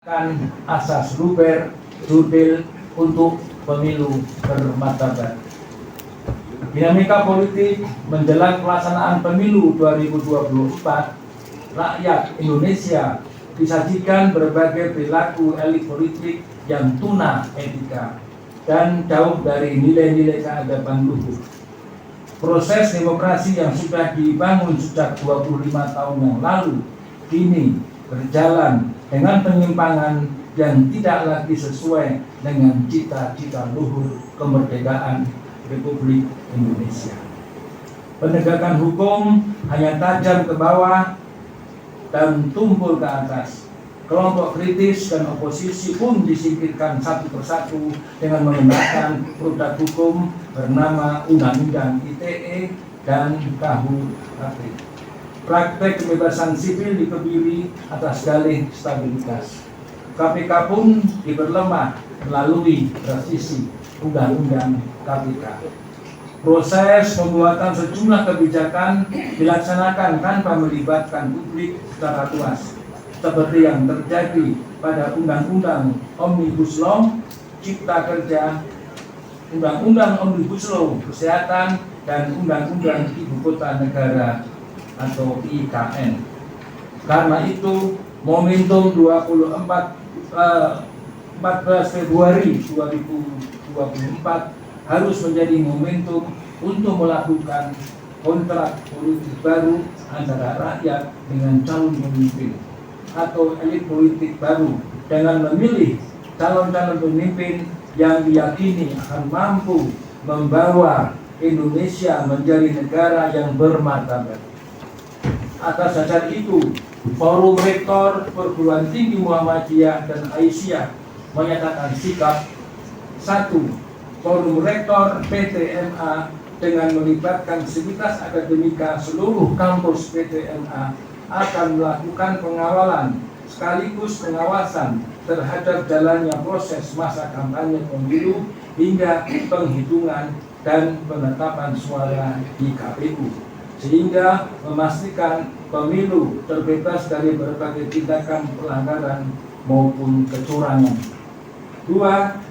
kan asas luber, jurdil untuk pemilu bermartabat. Dinamika politik menjelang pelaksanaan pemilu 2024, rakyat Indonesia disajikan berbagai perilaku elit politik yang tuna etika dan jauh dari nilai-nilai keadaban luhur. Proses demokrasi yang sudah dibangun sejak 25 tahun yang lalu kini berjalan dengan penyimpangan yang tidak lagi sesuai dengan cita-cita luhur kemerdekaan Republik Indonesia. Penegakan hukum hanya tajam ke bawah dan tumpul ke atas. Kelompok kritis dan oposisi pun disingkirkan satu persatu dengan menggunakan produk hukum bernama Undang-Undang ITE dan KUHP. Praktek kebebasan sipil dikebiri atas dalih stabilitas. KPK pun diperlemah melalui revisi Undang-Undang KPK. Proses pembuatan sejumlah kebijakan dilaksanakan tanpa melibatkan publik secara luas, seperti yang terjadi pada Undang-Undang Omnibus Law Cipta Kerja, Undang-Undang Omnibus Law Kesehatan, dan Undang-Undang Ibu Kota Negara atau IKN. Karena itu, momentum 14 Februari 2024 harus menjadi momentum untuk melakukan kontrak politik baru antara rakyat dengan calon pemimpin atau elit politik baru dengan memilih calon-calon pemimpin yang diyakini akan mampu membawa Indonesia menjadi negara yang bermartabat. Atas dasar itu, Forum Rektor Perguruan Tinggi Muhammadiyah dan Aisyah menyatakan sikap. 1. Forum Rektor PTMA dengan melibatkan sivitas akademika seluruh kampus PTMA akan melakukan pengawalan sekaligus pengawasan terhadap jalannya proses masa kampanye pemilu hingga penghitungan dan penetapan suara di KPU, sehingga memastikan pemilu terbebas dari berbagai tindakan pelanggaran maupun kecurangan. 2.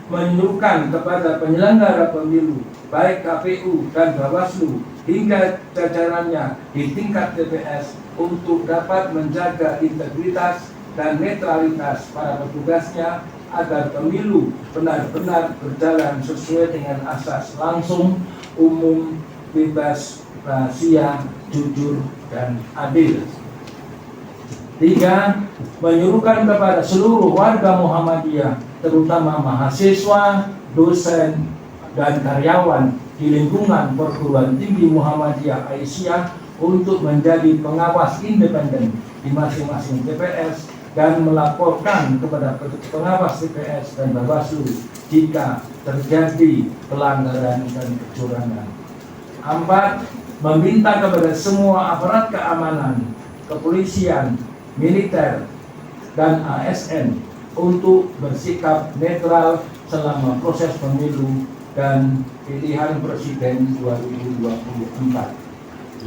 Menyuruhkan kepada penyelenggara pemilu, baik KPU dan Bawaslu hingga jajarannya di tingkat TPS untuk dapat menjaga integritas dan netralitas para petugasnya agar pemilu benar-benar berjalan sesuai dengan asas langsung, umum, bebas, rahasia, jujur, dan adil. 3. Menyuruhkan kepada seluruh warga Muhammadiyah, terutama mahasiswa, dosen, dan karyawan di lingkungan Perguruan Tinggi Muhammadiyah Aisyah untuk menjadi pengawas independen di masing-masing TPS dan melaporkan kepada pengawas TPS dan Bawaslu jika terjadi pelanggaran dan kecurangan. 4. Meminta kepada semua aparat keamanan, kepolisian, militer, dan ASN untuk bersikap netral selama proses pemilu dan pilihan presiden 2024. 5.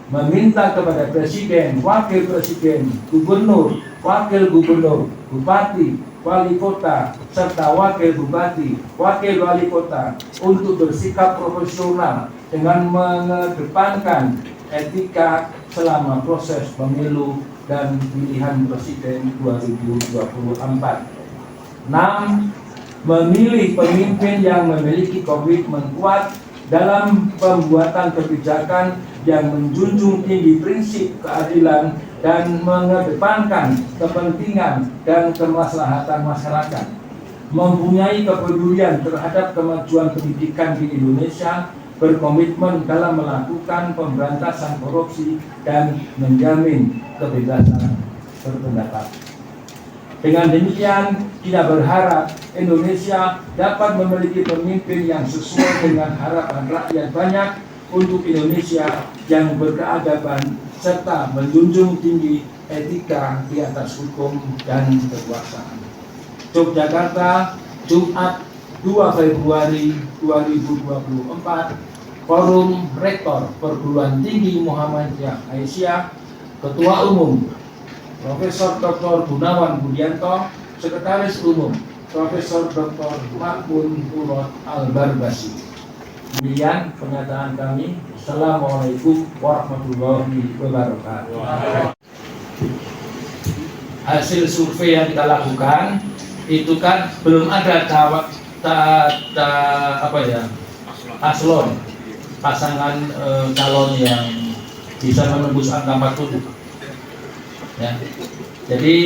Meminta kepada presiden, wakil presiden, gubernur, wakil gubernur, bupati, wali kota, serta wakil bupati, wakil wali kota untuk bersikap profesional dengan mengedepankan etika selama proses pemilu dan pilihan presiden 2024. 6. Memilih pemimpin yang memiliki komitmen kuat dalam pembuatan kebijakan yang menjunjung tinggi prinsip keadilan dan mengedepankan kepentingan dan kemaslahatan masyarakat, mempunyai kepedulian terhadap kemajuan pendidikan di Indonesia, berkomitmen dalam melakukan pemberantasan korupsi dan menjamin kebebasan berpendapat. Dengan demikian, kita berharap Indonesia dapat memiliki pemimpin yang sesuai dengan harapan rakyat banyak untuk Indonesia yang berkeadaban serta menjunjung tinggi etika di atas hukum dan kekuasaan. Yogyakarta, Jumat 2 Februari 2024, Forum Rektor Perguruan Tinggi Muhammadiyah Aisyah, Ketua Umum Profesor Dr. Gunawan Budianto, Sekretaris Umum Profesor Dr. Makmun Urot Al-Barbasi. Demikian pernyataan kami. Assalamualaikum warahmatullahi wabarakatuh. Hasil survei yang kita lakukan itu kan belum ada paslon pasangan calon yang bisa menembus angka 40. Ya. Jadi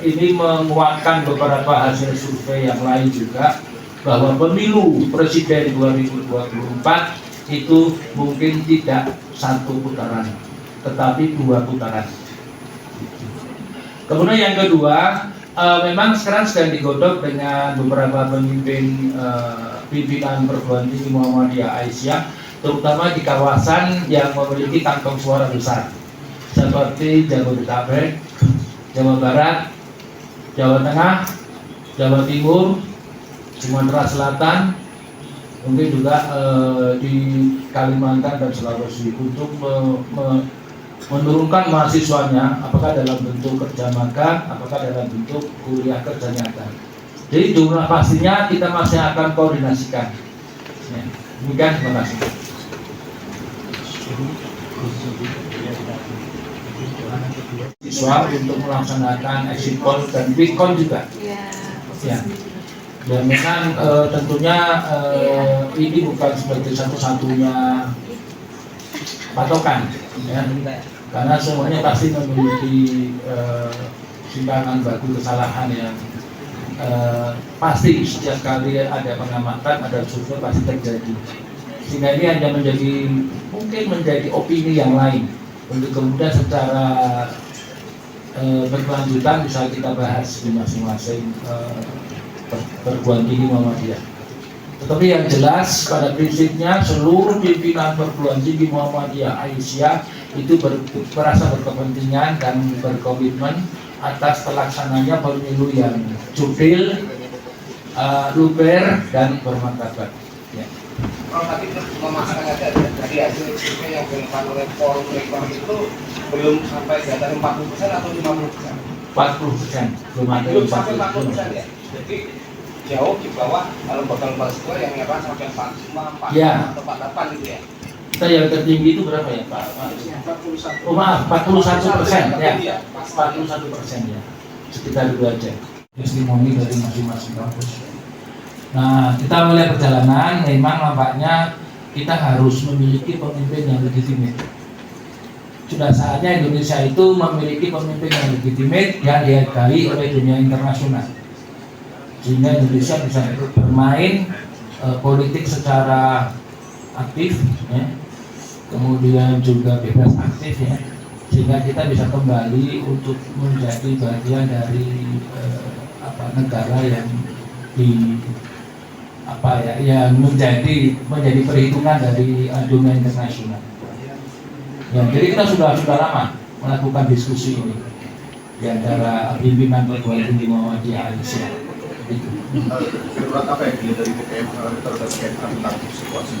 ini menguatkan beberapa hasil survei yang lain juga bahwa pemilu presiden 2024 itu mungkin tidak satu putaran, tetapi 2 putaran. Kemudian yang kedua, memang sekarang sedang digodok dengan beberapa pemimpin pimpinan perguruan tinggi Muhammadiyah Aisyah, terutama di kawasan yang memiliki kantong suara besar, seperti Jabodetabek, Jawa Barat, Jawa Tengah, Jawa Timur, Sumatera Selatan, mungkin juga di Kalimantan dan Sulawesi, untuk menurunkan mahasiswanya, apakah dalam bentuk kerja magang, apakah dalam bentuk kuliah kerja nyata. Jadi jumlah pastinya kita masih akan koordinasikan. Ya, demikian, terima kasih. Siswa untuk melaksanakan exit poll dan quick count juga. Ya. Dan memang tentunya ini bukan sebagai satu-satunya patokan, ya. Karena semuanya pasti memiliki simpangan batu kesalahan yang pasti setiap kali ada pengamatan, ada survei pasti terjadi. Sehingga ini hanya mungkin menjadi opini yang lain untuk kemudian secara berkelanjutan bisa kita bahas di masing-masing perguruan tinggi Muhammadiyah. Tetapi yang jelas pada prinsipnya seluruh pimpinan perguruan tinggi Muhammadiyah Aisyah itu merasa berkepentingan dan berkomitmen atas pelaksananya pemilu yang jurdil, luber dan bermartabat. Ya. Kalau tadi memasang aja dari hasil survei yang dilakukan oleh forum rektor itu belum sampai di atas 40% atau 50%? 40%, belum sampai 40% ya. Jadi jauh di bawah lembaga-lembaga sekolah yang nyatakan sampai 45, 46 ya, atau 48 gitu ya. Kita yang tertinggi itu berapa ya Pak? 41. Oh maaf, 41% ya. 41% ya. Sekitar itu aja. Testimoni dari masing-masing kampus. Nah, kita mulai perjalanan, memang nampaknya kita harus memiliki pemimpin yang legitimate. Sudah saatnya Indonesia itu memiliki pemimpin yang legitimate yang dihargai oleh dunia internasional, sehingga Indonesia bisa bermain politik secara aktif, ya. Kemudian juga bebas aktif, ya, sehingga kita bisa kembali untuk menjadi bagian dari negara yang yang menjadi perhitungan dari dunia internasional. Ya, jadi kita sudah lama melakukan diskusi ini di antara pimpinan perguruan tinggi Muhammadiyah Aisyah. Apa yang dari BPM terkait tentang situasi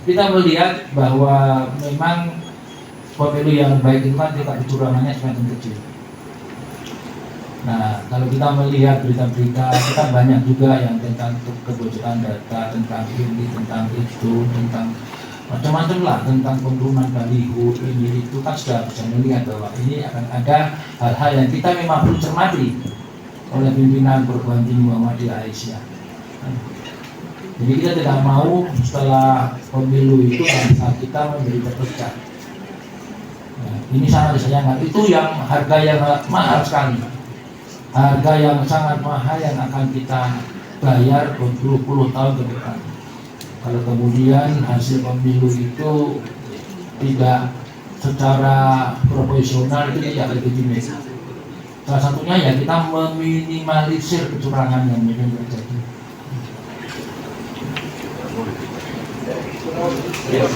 kita melihat bahwa memang pemilu yang baik itu kan tingkat kecurangannya semakin kecil. Nah, kalau kita melihat berita-berita, kita banyak juga yang tentang kebocoran data, tentang ini, tentang itu, tentang macam-macam lah, tentang penurunan baliho ini itu kan sudah bisa melihat bahwa ini akan ada hal-hal yang kita memang perlu cermati oleh pimpinan perguruan tinggi Muhammadiyah Aisyah. Jadi kita tidak mau setelah pemilu itu bangsa kita menjadi terpecah. Nah, ini sangat disayangkan. Itu yang harga yang mahal sekali. Harga yang sangat mahal yang akan kita bayar berpuluh-puluh tahun ke depan. Kalau kemudian hasil pemilu itu tidak secara profesional, itu tidak legitimate. Salah satunya ya kita meminimalisir kecurangan yang mungkin terjadi. Ya,